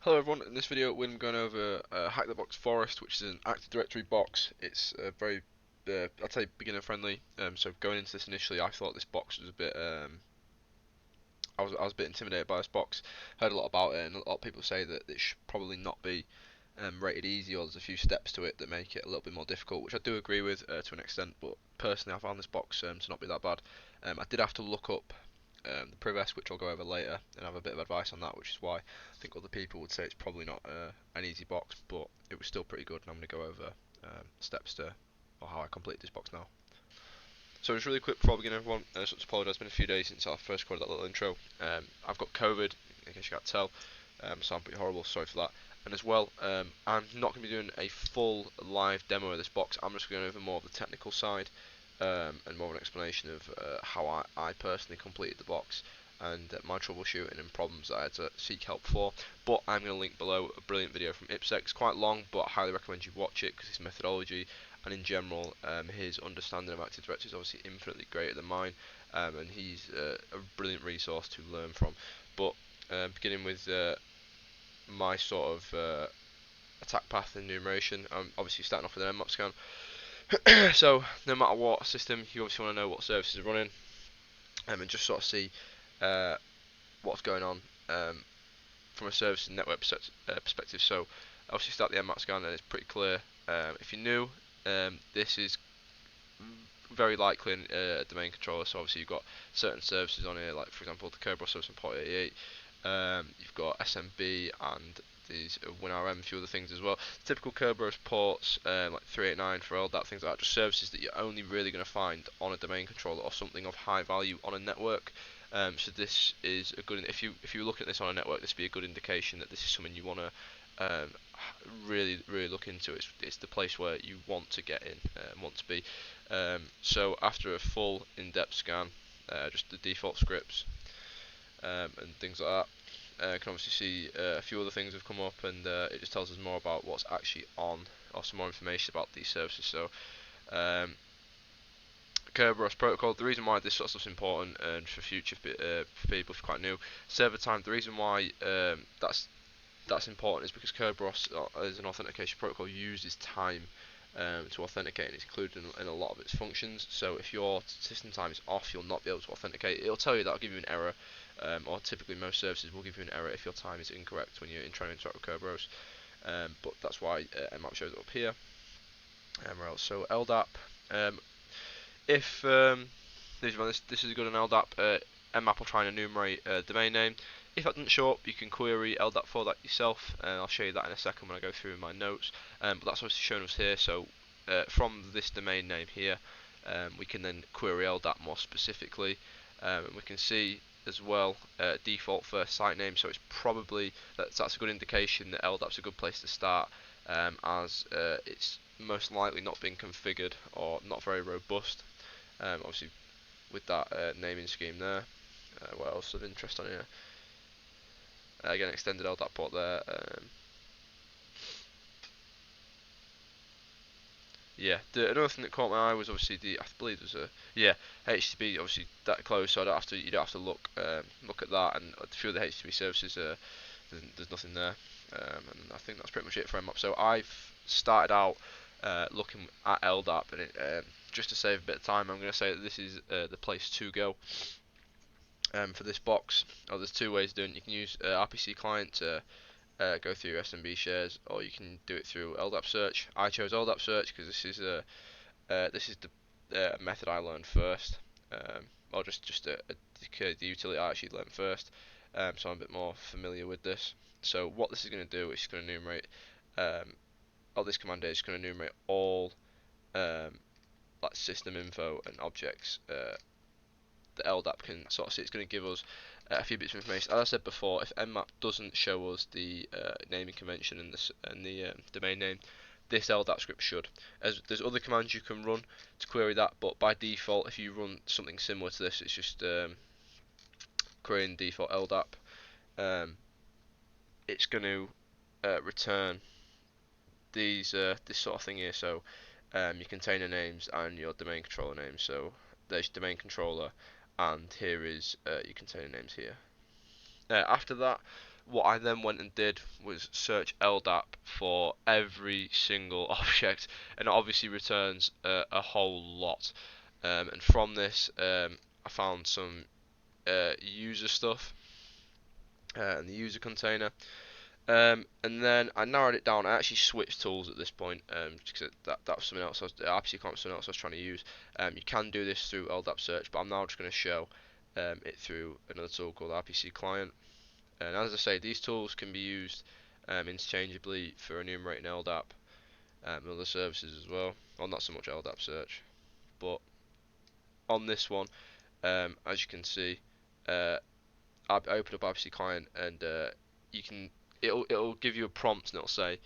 Hello everyone, in this video we're going over Hack the Box Forest, which is an Active Directory box. It's very, I'd say beginner friendly, so going into this initially I thought this box was a bit, I was a bit intimidated by this box. Heard a lot about it and a lot of people say that it should probably not be rated easy, or there's a few steps to it that make it a little bit more difficult, which I do agree with to an extent, but personally I found this box to not be that bad. I did have to look up the Privest, which I'll go over later, and have a bit of advice on that, which is why I think other people would say it's probably not an easy box, but it was still pretty good, and I'm going to go over steps to, or how I complete this box now. So just really quick before I begin everyone, so to apologise, it's been a few days since I first recorded that little intro. I've got COVID, in case you can't tell, so I'm pretty horrible, sorry for that. And as well, I'm not going to be doing a full live demo of this box, I'm just going over more of the technical side, and more of an explanation of how I personally completed the box, and my troubleshooting and problems that I had to seek help for. But I'm going to link below a brilliant video from Ippsec. It's quite long, but I highly recommend you watch it because his methodology and in general his understanding of Active Directory is obviously infinitely greater than mine, and he's a brilliant resource to learn from. But beginning with my sort of attack path and enumeration, I'm obviously starting off with an nmap scan. So no matter what system, you obviously want to know what services are running, and just sort of see what's going on from a service and network perspective. So obviously start the nmap scan and it's pretty clear. If you're new, this is very likely a domain controller. So obviously you've got certain services on here, like for example the Kerberos service on port 88. You've got SMB and these WinRM, a few other things as well. Typical Kerberos ports, like 389 for LDAP, things like that, just services that you're only really going to find on a domain controller or something of high value on a network. So this is a good, if you look at this on a network, this would be a good indication that this is something you want to really look into. It's the place where you want to get in, want to be. So after a full in-depth scan, just the default scripts and things like that, you can obviously see a few other things have come up, and it just tells us more about what's actually on, or some more information about these services. So Kerberos protocol. The reason why this sort of stuff's important, and for future for people if you're quite new, server time. The reason why that's important is because Kerberos as an authentication protocol uses time to authenticate, and it's included in a lot of its functions. So if your system time is off, you'll not be able to authenticate. It'll tell you that, it'll give you an error, or typically most services will give you an error if your time is incorrect when you're trying to interact with Kerberos. But that's why nmap shows it up here. Where else? So LDAP. If this is good on LDAP, nmap will try and enumerate a domain name. If that doesn't show up, you can query LDAP for that yourself, and I'll show you that in a second when I go through my notes. But that's obviously shown us here. So from this domain name here, we can then query LDAP more specifically, and we can see as well default first site name. So it's probably that's a good indication that LDAP's a good place to start, as it's most likely not been configured or not very robust. Obviously with that naming scheme there. What else of interest on here? Again, extended LDAP port there. Yeah, another thing that caught my eye was obviously I believe there's a HTB, obviously that close, so you don't have to look at that, and a few of the HTB services there's nothing there, and I think that's pretty much it for nmap. So I've started out looking at LDAP, and just to save a bit of time, I'm going to say that this is the place to go for this box. Oh, there's two ways of doing it. You can use RPC client to go through your SMB shares, or you can do it through LDAP search. I chose LDAP search because this is the method I learned first, or just the utility I actually learned first. So I'm a bit more familiar with this. So what this is going to do is going to enumerate, this command is going to enumerate all like system info and objects the LDAP can sort of see. It's going to give us a few bits of information. As I said before, if nmap doesn't show us the naming convention and the domain name, this LDAP script should. As there's other commands you can run to query that, but by default, if you run something similar to this, it's just querying default LDAP. It's going to return these this sort of thing here. So your container names and your domain controller names. So there's your domain controller, and here is your container names here. After that, What I then went and did was search LDAP for every single object, and it obviously returns a whole lot. And from this, I found some user stuff and the user container. And then I narrowed it down. I actually switched tools at this point because that was something else. RPC Client was something else I was trying to use. You can do this through LDAP search, but I'm now just going to show it through another tool called RPC Client. And as I say, these tools can be used interchangeably for enumerating LDAP and other services as well. Well, not so much LDAP search, but on this one, as you can see, uh, I open up RPC Client and you can it'll give you a prompt and it'll say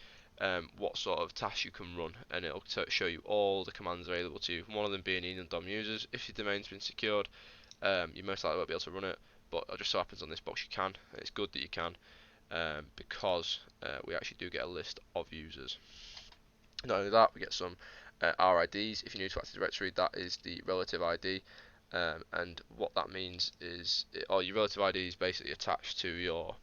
what sort of tasks you can run, and it'll show you all the commands available to you. One of them being enum users. If your domain's been secured, you most likely won't be able to run it, but it just so happens on this box you can. It's good that you can, because we actually do get a list of users. Not only that, we get some RIDs. If you're new to Active Directory, that is the relative ID, and what that means is, your relative ID is basically attached to your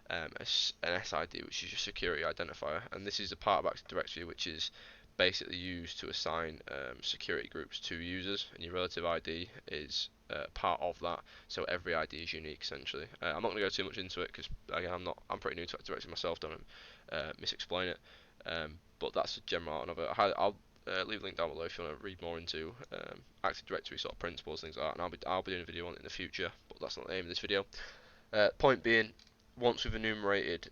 an SID, which is your security identifier, and this is a part of Active Directory which is basically used to assign security groups to users, and your relative ID is part of that. So every ID is unique essentially. I'm not going to go too much into it because again I'm pretty new to Active Directory myself. Don't misexplain it, but that's the general out of it. I'll leave a link down below if you want to read more into Active Directory sort of principles, things like that, and I'll be doing a video on it in the future, but that's not the aim of this video. Point being, once we've enumerated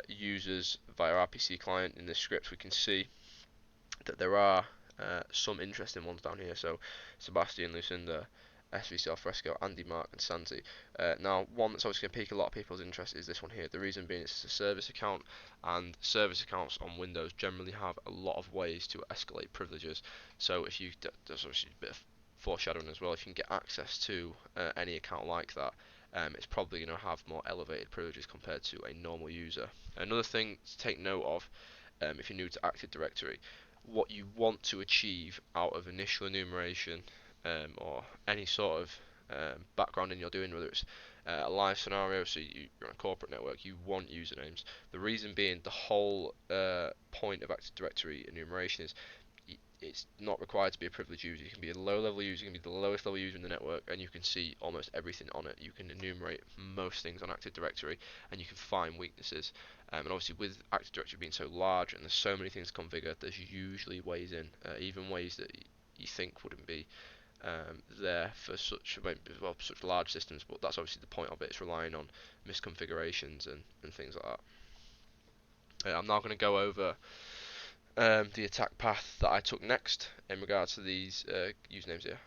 users via RPC client in this script, we can see that there are some interesting ones down here. So Sebastian, Lucinda, SVC Alfresco, Andy, Mark, and Santi. Now, one that's obviously going to pique a lot of people's interest is this one here. The reason being it's a service account, and service accounts on Windows generally have a lot of ways to escalate privileges. So if you, there's obviously a bit of foreshadowing as well. If you can get access to any account like that, it's probably going to have more elevated privileges compared to a normal user. Another thing to take note of, if you're new to Active Directory, what you want to achieve out of initial enumeration, or any sort of backgrounding you're doing, whether it's a live scenario, so you're on a corporate network, you want usernames. The reason being, the whole point of Active Directory enumeration is it's not required to be a privileged user. You can be a low level user, you can be the lowest level user in the network, and you can see almost everything on it. You can enumerate most things on Active Directory, and you can find weaknesses. And obviously with Active Directory being so large and there's so many things to configure, there's usually ways in, even ways that you think wouldn't be there for such such large systems, but that's obviously the point of it. It's relying on misconfigurations and things like that. I'm now going to go over the attack path that I took next in regards to these usernames here.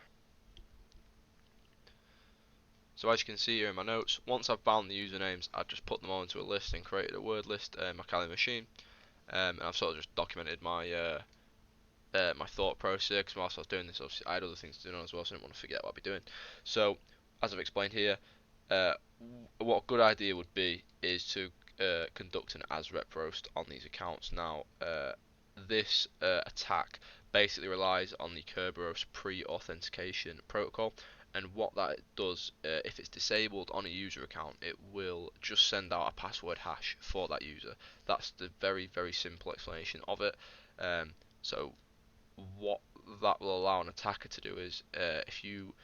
So as you can see here in my notes, once I've bound the usernames, I've just put them all into a list and created a word list in my Kali machine. And I've sort of just documented my my thought process, because whilst I was doing this, obviously I had other things to do as well, so I didn't want to forget what I'd be doing. So, as I've explained here, what a good idea would be is to conduct an as-rep roast on these accounts. Now, this attack basically relies on the Kerberos pre-authentication protocol, and what that does, if it's disabled on a user account, it will just send out a password hash for that user. That's the very, very simple explanation of it. So what that will allow an attacker to do is, if you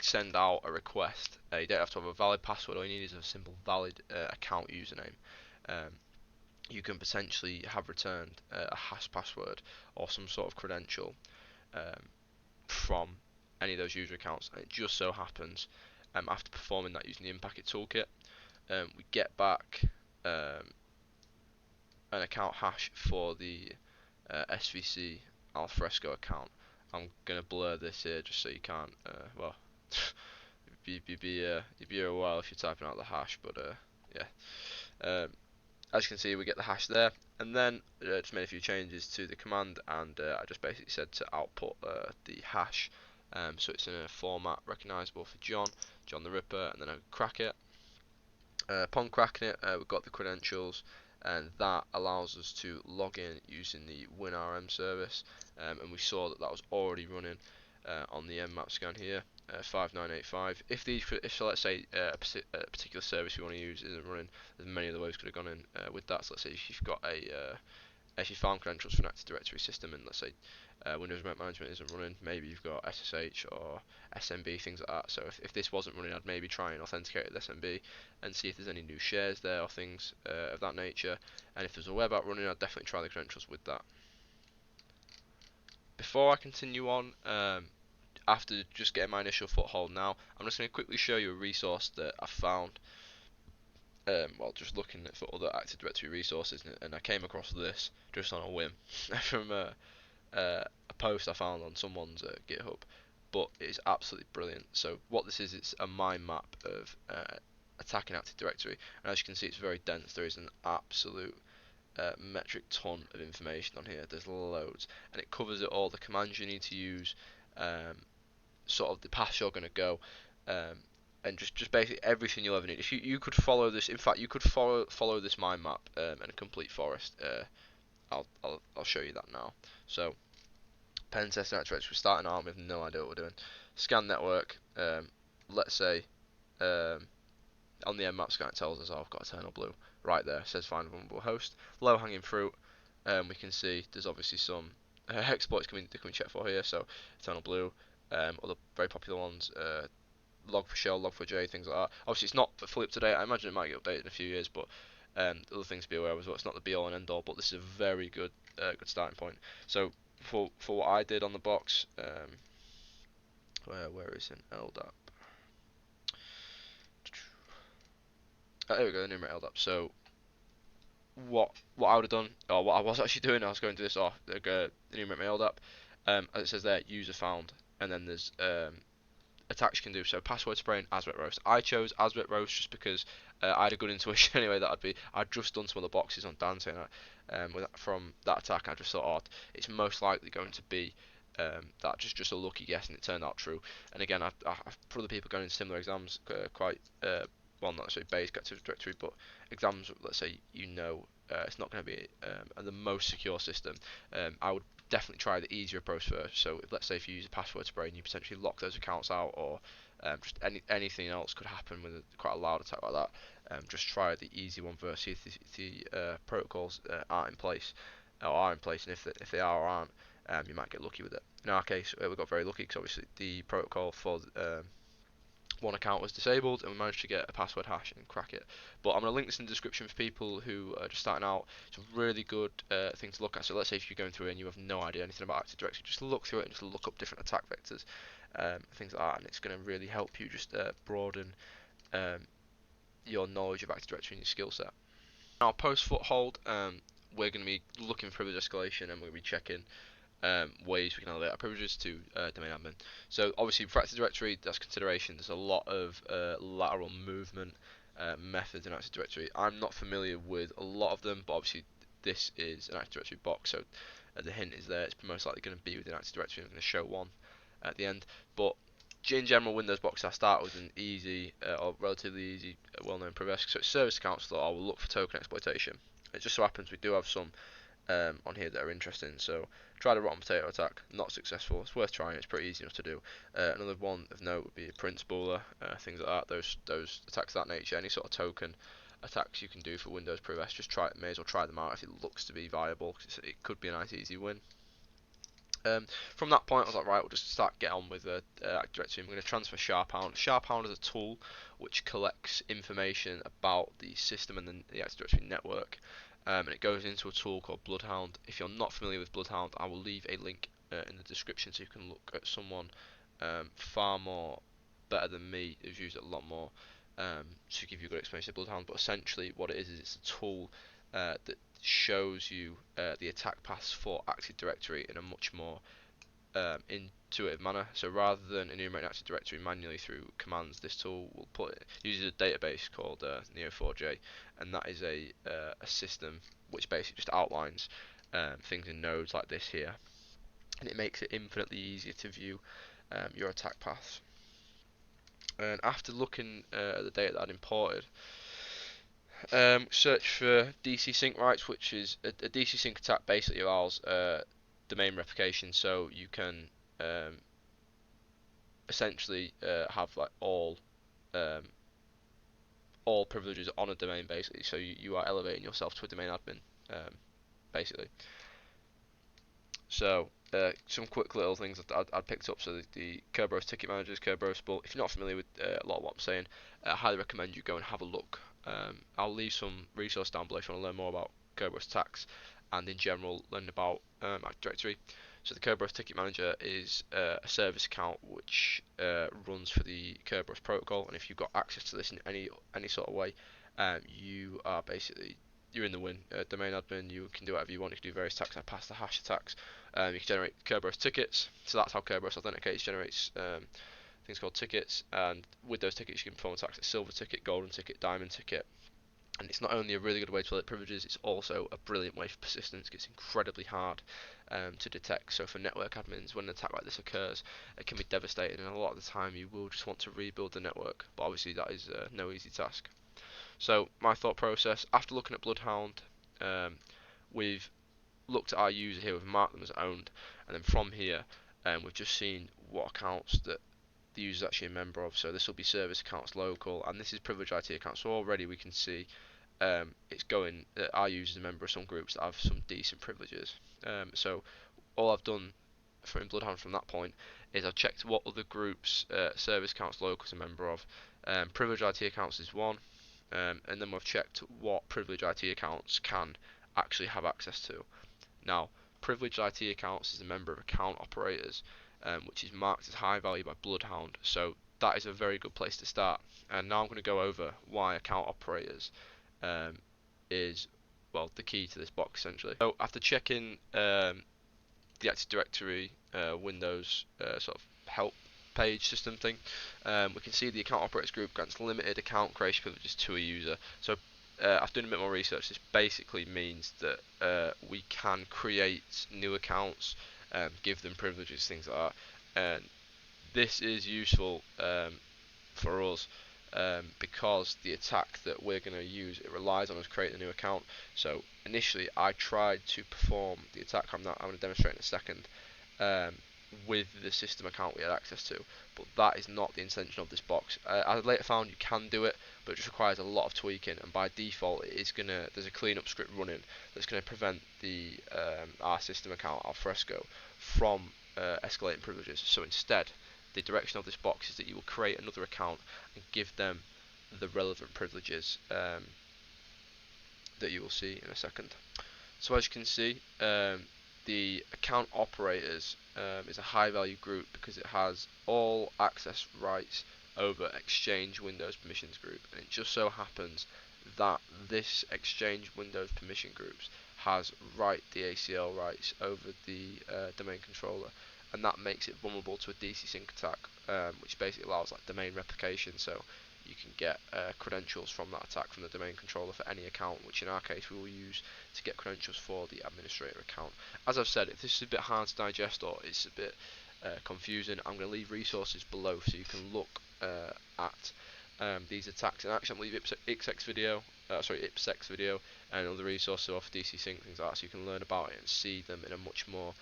send out a request, you don't have to have a valid password. All you need is a simple valid account username. You can potentially have returned a hash password or some sort of credential from any of those user accounts, and it just so happens, after performing that using the in-packet toolkit, we get back an account hash for the SVC Alfresco account. I'm gonna blur this here just so you can't. Well, you'd be here a while if you're typing out the hash, but yeah. As you can see, we get the hash there, and then just made a few changes to the command, and I just basically said to output the hash, so it's in a format recognisable for John the Ripper, and then I crack it. Upon cracking it, we've got the credentials, and that allows us to log in using the WinRM service, and we saw that that was already running on the mmap scan here. 5985. If these, if so, let's say a particular service we want to use isn't running, there's many other ways could have gone in with that. So let's say if you've got if you farm credentials for an Active Directory system, and let's say Windows Remote Management isn't running, maybe you've got SSH or SMB, things like that. So if this wasn't running, I'd maybe try and authenticate with SMB and see if there's any new shares there or things of that nature. And if there's a web app running, I'd definitely try the credentials with that. Before I continue on, after just getting my initial foothold now, I'm just going to quickly show you a resource that I found while just looking for other Active Directory resources, and I came across this just on a whim from a post I found on someone's GitHub, but it is absolutely brilliant. So what this is, it's a mind map of attacking Active Directory, and as you can see, it's very dense. There is an absolute metric ton of information on here. There's loads, and it covers it all. The commands you need to use, sort of the path you're going to go, and just basically everything you'll ever need. If you could follow this, in fact, you could follow this mind map and a complete forest. I'll show you that now. So pen test Active Directory, we start an arm with no idea what we're doing. Scan network. Let's say on the nmap scan it tells us, oh, I've got eternal blue right there. It says find a vulnerable host. Low hanging fruit. We can see there's obviously some exploits can we check for here. So eternal blue. Other very popular ones. Log4Shell, Log4j, things like that. Obviously, it's not fully up to date. I imagine it might get updated in a few years, but other things to be aware of as well. It's not the be all and end all, but this is a very good good starting point. So for what I did on the box, where is it? LDAP. There we go, enumerate LDAP. So what I would have done, or what I was actually doing, I was going to this off, enumerate my LDAP. As it says there, user found, and then there's attacks you can do. So password spraying, Asvet roast. I chose Asvet roast just because I had a good intuition anyway that I'd just done some of the boxes on Dante, and from that attack I just thought, oh, it's most likely going to be that just a lucky guess, and it turned out true. And again, I've for other people going in similar exams, quite well, not necessarily base Active Directory, but exams, let's say it's not going to be the most secure system. I would definitely try the easier approach first. So let's say if you use a password spray and you potentially lock those accounts out, or just anything else could happen with quite a loud attack like that. Just try the easy one first. See if the protocols aren't in place or are in place, and if they are or aren't, you might get lucky with it. In our case, we got very lucky because obviously the protocol for one account was disabled, and we managed to get a password hash and crack it. But I'm going to link this in the description for people who are just starting out. It's a really good thing to look at. So let's say if you're going through and you have no idea anything about Active Directory, just look through it and just look up different attack vectors, things like that, and it's going to really help you just broaden your knowledge of Active Directory and your skill set. Now, post foothold, we're going to be looking for privilege escalation, and we're going to be checking ways we can elevate our privileges to domain admin. So obviously for Active Directory, that's consideration. There's a lot of lateral movement methods in Active Directory. I'm not familiar with a lot of them, but obviously this is an Active Directory box, so the hint is there. It's most likely going to be within Active Directory. I'm going to show one at the end, but in general, Windows box I start with an easy or relatively easy, well-known privilege. So it's service accounts that I will look for token exploitation. It just so happens we do have some on here that are interesting. So tried a rotten potato attack, not successful. It's worth trying. It's pretty easy enough to do. Another one of note would be a print spooler, things like that. Those attacks of that nature, any sort of token attacks you can do for Windows privilege, just may as well try them out if it looks to be viable, because it could be a nice easy win. From that point, I was like, right, we'll just get on with Active Directory. I'm going to transfer Sharphound. Sharphound is a tool which collects information about the system and the Active Directory network, and it goes into a tool called Bloodhound. If you're not familiar with Bloodhound, I will leave a link in the description so you can look at someone far more better than me who's used it a lot more to give you a good explanation of Bloodhound. But essentially, what it is it's a tool that shows you the attack paths for Active Directory in a much more intuitive manner. So rather than enumerating Active Directory manually through commands, this tool will uses a database called Neo4j, and that is a system which basically just outlines things in nodes like this here, and it makes it infinitely easier to view your attack paths. And after looking at the data that I'd imported, search for DC sync rights, which is a DC sync attack basically allows domain replication, so you can essentially have like all privileges on a domain basically. So you are elevating yourself to a domain admin basically. So some quick little things that I'd picked up. So the Kerberos ticket managers, Kerberos, but if you're not familiar with a lot of what I'm saying, I highly recommend you go and have a look. I'll leave some resource down below if you want to learn more about Kerberos tax and in general learn about Active Directory. So the Kerberos ticket manager is a service account which runs for the Kerberos protocol, and if you've got access to this in any sort of way, you are basically you're in the win. Domain admin, you can do whatever you want. You can do various attacks. I pass the hash attacks. You can generate Kerberos tickets. So that's how Kerberos authenticates, generates things called tickets. And with those tickets, you can perform attacks like silver ticket, golden ticket, diamond ticket. And it's not only a really good way to elect privileges, it's also a brilliant way for persistence. It gets incredibly hard to detect. So for network admins, when an attack like this occurs, it can be devastating. And a lot of the time, you will just want to rebuild the network. But obviously, that is no easy task. So my thought process after looking at Bloodhound, we've looked at our user here, we've marked them as owned, and then from here, we've just seen what accounts that the user is actually a member of. So this will be service accounts local, and this is privileged IT accounts. So already we can see it's going that our user is a member of some groups that have some decent privileges. So all I've done from Bloodhound from that point is I've checked what other groups service accounts local is a member of. Privileged IT accounts is one. And then we've checked what privileged IT accounts can actually have access to. Now, privileged IT accounts is a member of account operators, which is marked as high value by Bloodhound. So that is a very good place to start. And now I'm going to go over why account operators is well the key to this box essentially. So after checking the Active Directory Windows sort of help page system thing, we can see the account operators group grants limited account creation privileges to a user. So after doing a bit more research, this basically means that we can create new accounts, give them privileges, things like that. And this is useful for us because the attack that we're going to use, it relies on us creating a new account. So initially I tried to perform the attack I'm going to demonstrate in a second with the system account we had access to, but that is not the intention of this box. I later found you can do it, but it just requires a lot of tweaking, and by default it is there's a cleanup script running that's going to prevent the our system account Alfresco from escalating privileges. So instead, the direction of this box is that you will create another account and give them the relevant privileges that you will see in a second. So as you can see, the account operators is a high value group because it has all access rights over Exchange Windows Permissions group, and it just so happens that this Exchange Windows Permission groups has write DACL rights over the domain controller, and that makes it vulnerable to a DC sync attack, which basically allows like domain replication. So you can get credentials from that attack from the domain controller for any account, which in our case we will use to get credentials for the administrator account. As I've said, if this is a bit hard to digest or it's a bit confusing, I'm going to leave resources below so you can look at these attacks. And actually, I'm going to leave Ippsec's video and other resources off DC Sync, things like that, so you can learn about it and see them in a much more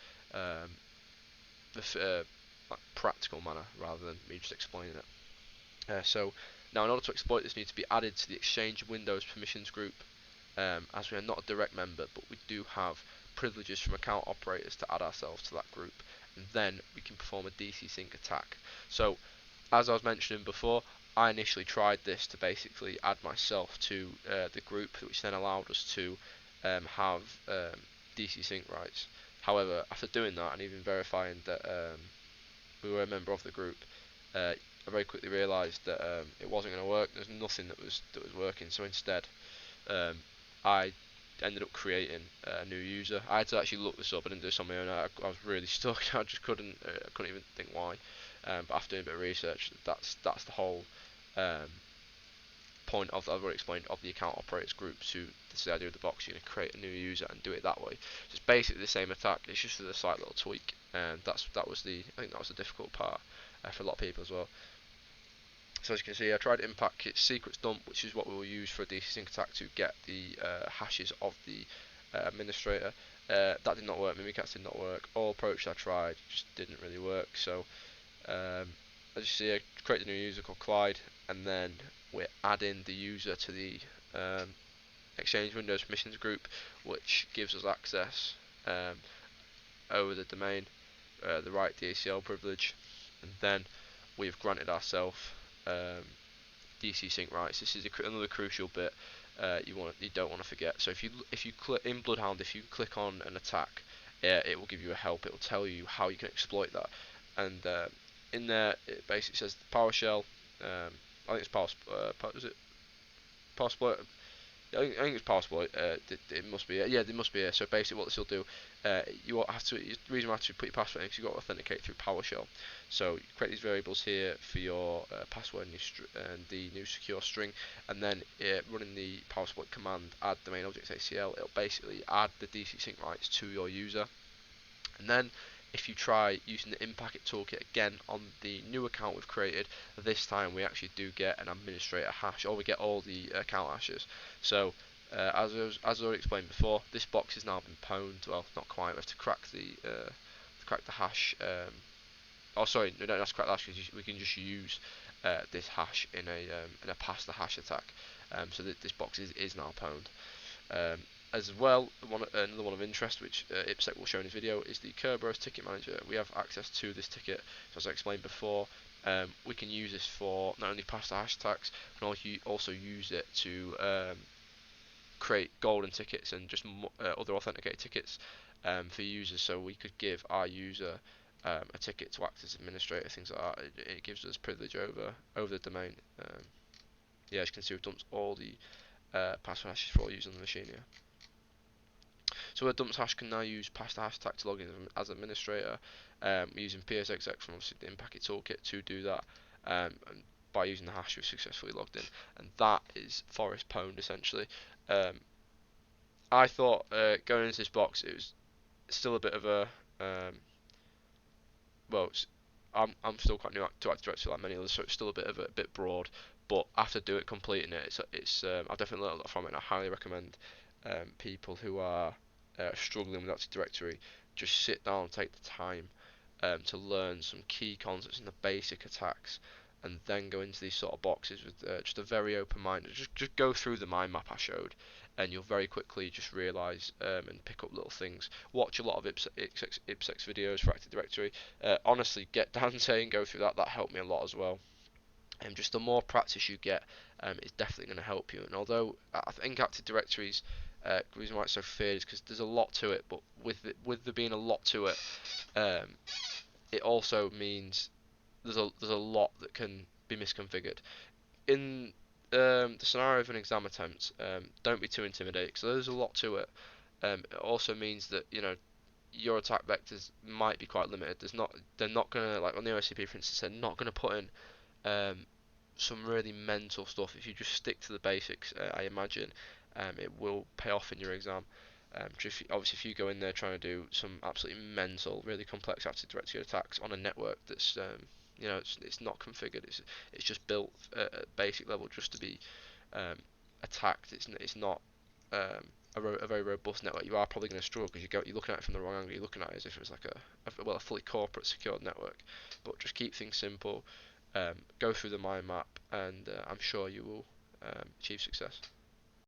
like practical manner rather than me just explaining it. So now in order to exploit this, we need to be added to the Exchange Windows Permissions group, as we are not a direct member, but we do have privileges from account operators to add ourselves to that group, and then we can perform a DC sync attack. So as I was mentioning before, I initially tried this to basically add myself to the group, which then allowed us to have DC sync rights. However, after doing that and even verifying that we were a member of the group, I very quickly realised that it wasn't going to work. There's nothing that was working. So instead, I ended up creating a new user. I had to actually look this up. I didn't do this on my own. I was really stuck. I just couldn't even think why. But after doing a bit of research, that's the whole point of I've already explained of the account operators group. To this is the idea of the box. You're going to create a new user and do it that way. So it's basically the same attack. It's just with a slight little tweak, and I think that was the difficult part for a lot of people as well. So as you can see, I tried Impact Kit's secrets dump, which is what we will use for a DC sync attack to get the hashes of the administrator. That did not work. Mimikatz did not work. All approaches I tried just didn't really work. So as you see, I created a new user called Clyde, and then we're adding the user to the Exchange Windows Permissions group, which gives us access over the domain, the right DACL privilege, and then we've granted ourselves DC sync rights. This is another crucial bit you don't want to forget. So if you click in Bloodhound, if you click on an attack, it will give you a help. It will tell you how you can exploit that, and in there it basically says the PowerShell. I think it's is it PowerSploit? I think it's possible. It must be. Yeah, there must be. So basically, what this will do, you have to. The reason why you have to put your password in is you've got to authenticate through PowerShell. So you create these variables here for your password and the new secure string, and then running the PowerSploit command add domain objects ACL. It'll basically add the DC sync rights to your user, and then if you try using the in-packet toolkit again on the new account we've created, this time we actually do get an administrator hash, or we get all the account hashes. So as I already explained before, this box has now been pwned. Well, not quite. We have to crack the hash. Oh, sorry, no, don't have to crack the hash because we can just use this hash in a pass the hash attack. So this box is now pwned. As well, another one of interest, which Ippsec will show in his video, is the Kerberos Ticket Manager. We have access to this ticket, so as I explained before, we can use this for not only pass the hash attacks, but also use it to create golden tickets and just other authenticated tickets for users. So we could give our user a ticket to act as administrator, things like that. It gives us privilege over the domain. Yeah, as you can see, we've dumped all the password hashes for all users on the machine here. So a dumps hash can now use pass the hash attack to log in as administrator, using PSXX from obviously the in-packet toolkit to do that. And by using the hash, we've successfully logged in, and that is Forest pwned essentially. I thought going into this box, it was still a bit of a well, I'm still quite new to Active Directory like many others, so it's still a bit broad. But after completing it, it's I've definitely learned a lot from it. And I highly recommend people who are struggling with Active Directory just sit down and take the time to learn some key concepts in the basic attacks, and then go into these sort of boxes with just a very open mind. Just go through the mind map I showed, and you'll very quickly just realise and pick up little things. Watch a lot of Ippsec's videos for Active Directory. Honestly, get Dante and go through that. That helped me a lot as well. And just the more practice you get, it's definitely going to help you. And although I think Active Directory's the reason why it's so feared is because there's a lot to it, but with there being a lot to it, it also means there's a lot that can be misconfigured. In the scenario of an exam attempt, don't be too intimidated because there's a lot to it. It also means that your attack vectors might be quite limited. They're not gonna, like on the OSCP for instance, they're not gonna put in some really mental stuff. If you just stick to the basics, I imagine it will pay off in your exam. Obviously, if you go in there trying to do some absolutely mental, really complex Active Directory attacks on a network that's it's not configured. It's just built at a basic level just to be attacked. It's not a very robust network. You are probably going to struggle because you're looking at it from the wrong angle. You're looking at it as if it was like a fully corporate secured network. But just keep things simple. Go through the mind map, and I'm sure you will achieve success.